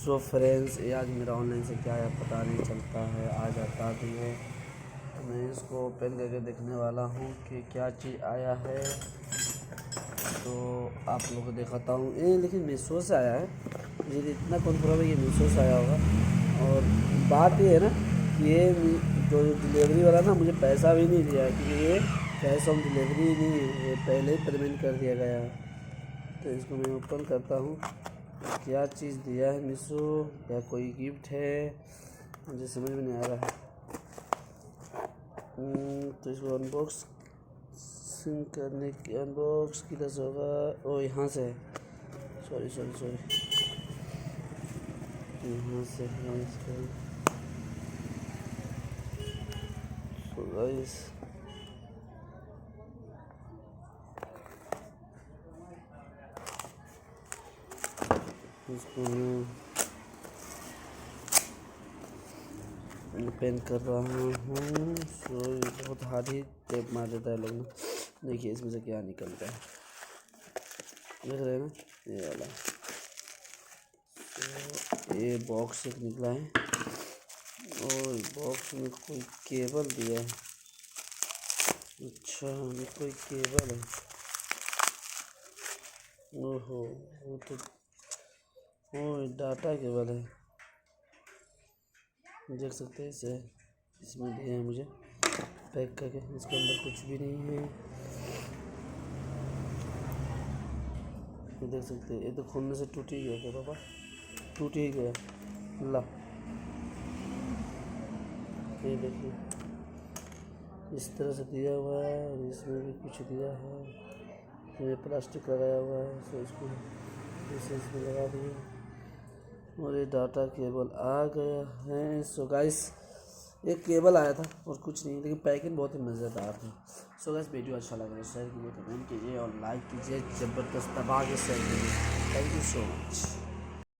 So friends, ये आज मेरा ऑनलाइन से क्या है पता नहीं चलता है, आ जाता भी है तो मैं इसको ओपन करके देखने वाला हूँ कि क्या चीज़ आया है। तो आप लोगों को दिखाता हूँ। ये लेकिन मीशो से आया है, मुझे इतना कन्फर्म है ये मीशो से आया होगा। और बात ये है ना कि ये जो डिलीवरी वाला ना मुझे पैसा भी नहीं दिया है, क्योंकि ये कैश ऑन डिलीवरी नहीं है, ये पहले ही पेमेंट कर दिया गया है। तो इसको मैं ओपन करता हूँ, क्या चीज़ दिया है मीशो, या कोई गिफ्ट है, मुझे समझ में नहीं आ रहा है। तो इसको अनबॉक्सिंग करने की अनबॉक्स किधर से होगा? ओ यहाँ से है, सॉरी यहाँ से है इसका। सो गाइस, इसको मैं ओपन कर रहा हूँ। सो बहुत हार्ड ही टेप मार देता है लोग ना। देखिए इसमें से क्या निकलता है, देख रहे हैं ना, ये वाला। तो ये बॉक्स एक निकला है और बॉक्स में कोई केबल दिया है। अच्छा, ये कोई केबल है। ओहो, वो तो डाटा केबल है, देख सकते हैं इसे। इसमें दिया है मुझे पैक करके, इसके अंदर कुछ भी नहीं है, देख सकते हैं। ये तो खोलने से टूट ही गया क्या पापा? टूट ही गया ला। ये देखिए इस तरह से दिया हुआ है, और इसमें भी कुछ दिया है, ये प्लास्टिक लगाया हुआ है। सो इसको इसे इसमें लगा दिए और ये डाटा केबल आ गया है। सो गाइस, एक केबल आया था और कुछ नहीं, लेकिन पैकिंग बहुत ही मज़ेदार है। सो गाइस, वीडियो अच्छा लगा तो शेयर कीजिए, कमेंट कीजिए और लाइक कीजिए, ज़बरदस्त दबा के शेयर कीजिए। Thank you so much.